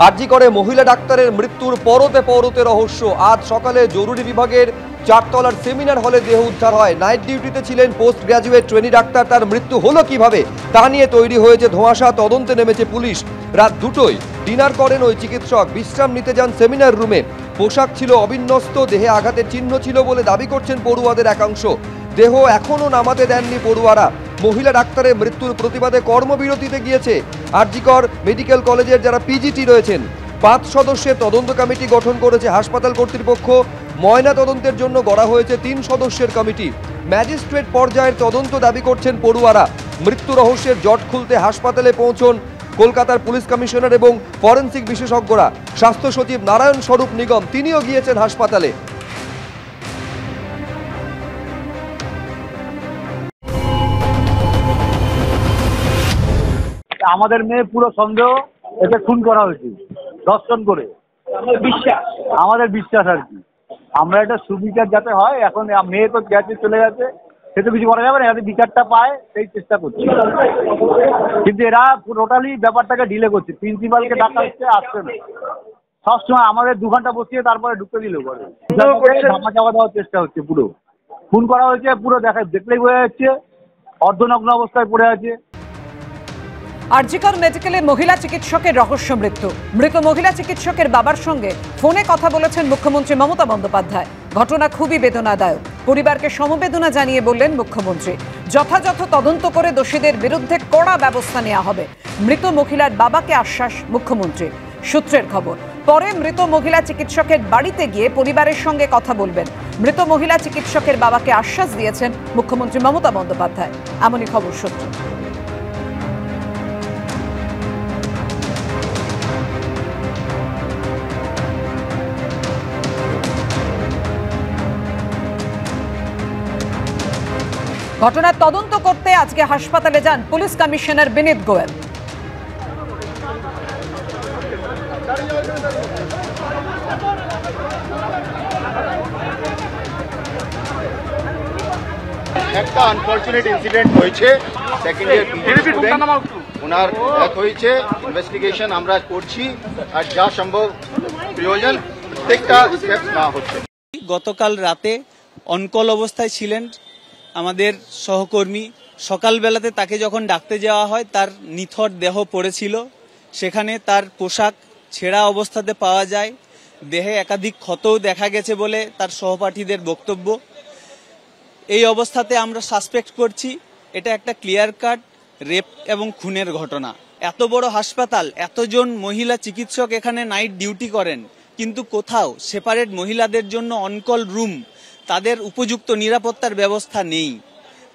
আরজি করে মহিলা ডাক্তারের মৃত্যুর পরতে পরতে রহস্য। আজ সকালে জরুরি বিভাগের 4 তলার সেমিনার হলে দেহ উদ্ধার হয়। নাইট ডিউটিতে ছিলেন পোস্ট গ্রাজুয়েট ট্রেনি ডাক্তার, তার মৃত্যু হলো কিভাবে তা নিয়ে তৈরি হয়েছে ধোঁয়াশা। তদন্তে নেমেছে পুলিশ। রাত 2টোয় ডিনার করেন ওই চিকিৎসক, বিশ্রাম নিতে যান সেমিনার রুমে। পোশাক ছিল অবিন্যস্ত, দেহে আঘাতের চিহ্ন ছিল বলে দাবি করছেন পড়ুয়াদের একাংশ। দেহ এখনও নামাতে দেননি পড়ুয়ারা। মহিলা ডাক্তারের মৃত্যুর প্রতিবাদে কর্মবিরতিতে গিয়েছে আরজিকর মেডিকেল কলেজের যারা পিজিটি রয়েছেন। 5 সদস্যের তদন্ত কমিটি গঠন করেছে হাসপাতাল কর্তৃপক্ষ। ময়না তদন্তের জন্য গড়া হয়েছে 3 সদস্যের কমিটি। ম্যাজিস্ট্রেট পর্যায়ের তদন্ত দাবি করছেন পড়ুয়ারা। মৃত্যু রহস্যের জট খুলতে হাসপাতালে পৌঁছন কলকাতার পুলিশ কমিশনার এবং ফরেন্সিক বিশেষজ্ঞরা। স্বাস্থ্য সচিব নারায়ণ স্বরূপ নিগম তিনিও গিয়েছেন হাসপাতালে। আমাদের মেয়ে পুরো সন্দেহ এতে খুন করা হয়েছে, ধর্ষণ করে। আমাদের বিশ্বাস আর কি, আমরা এটা সুবিচার যাতে হয়। এখন মেয়ে তো গেছে, চলে গেছে, সে তো কিছু করা যাবে না। যাতে বিচারটা পায় সেই চেষ্টা করছি, কিন্তু এরা টোটালি ব্যাপারটাকে ডিলে করছে। প্রিন্সিপালকে ডাকা হচ্ছে, আসছে না। সবসময় আমাদের 2 ঘন্টা বসিয়ে তারপরে ঢুকতে দিল করে ধামা চাপা দেওয়ার চেষ্টা হচ্ছে। পুরো খুন করা হয়েছে, পুরো দেখলেই বোঝা যাচ্ছে অর্ধনগ্ন অবস্থায় পড়ে আছে। আরজিকর মেডিকেলে মহিলা চিকিৎসকের রহস্য মৃত্যু। মৃত মহিলা চিকিৎসকের বাবার সঙ্গে ফোনে কথা বলেছেন মুখ্যমন্ত্রী মমতা বন্দ্যোপাধ্যায়। ঘটনা খুবই বেদনাদায়ক। পরিবারকে সমবেদনা জানিয়ে বললেন মুখ্যমন্ত্রী, যথাযথ তদন্ত করে দোষীদের বিরুদ্ধে কড়া ব্যবস্থা নেওয়া হবে। মৃত মহিলার বাবাকে আশ্বাস মুখ্যমন্ত্রীর। সূত্রের খবর, পরে মৃত মহিলা চিকিৎসকের বাড়িতে গিয়ে পরিবারের সঙ্গে কথা বলবেন। মৃত মহিলা চিকিৎসকের বাবাকে আশ্বাস দিয়েছেন মুখ্যমন্ত্রী মমতা বন্দ্যোপাধ্যায়। এমনই খবর সূত্র। ঘটনার তদন্ত করতে আজকে হাসপাতালে যান পুলিশ কমিশনার বিনীত গোয়েল। একটা আনফরচুনেট ইনসিডেন্ট হয়েছে। সেকেন্ড ইয়ার ওনার ডেথ হয়েছে। ইনভেস্টিগেশন আমরা করছি, আর যা সম্ভব প্রয়োজন প্রত্যেকটা স্টেপ না হচ্ছে। গতকাল রাতে অনকল অবস্থায় ছিলেন আমাদের সহকর্মী। সকালবেলাতে তাকে যখন ডাকতে যাওয়া হয়, তার নিথর দেহ পড়েছিল। সেখানে তার পোশাক ছেঁড়া অবস্থাতে পাওয়া যায়। দেহে একাধিক ক্ষতও দেখা গেছে বলে তার সহপাঠীদের বক্তব্য। এই অবস্থাতে আমরা সাসপেক্ট করছি এটা একটা ক্লিয়ার কাট রেপ এবং খুনের ঘটনা। এত বড় হাসপাতাল, এতজন মহিলা চিকিৎসক এখানে নাইট ডিউটি করেন, কিন্তু কোথাও সেপারেট মহিলাদের জন্য অনকল রুম, তাদের উপযুক্ত নিরাপত্তার ব্যবস্থা নেই।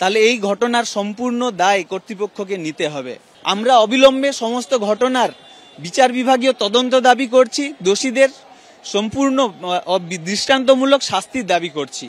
তাহলে এই ঘটনার সম্পূর্ণ দায় কর্তৃপক্ষকে নিতে হবে। আমরা অবিলম্বে সমস্ত ঘটনার বিচার বিভাগীয় তদন্ত দাবি করছি। দোষীদের সম্পূর্ণ দৃষ্টান্তমূলক শাস্তির দাবি করছি।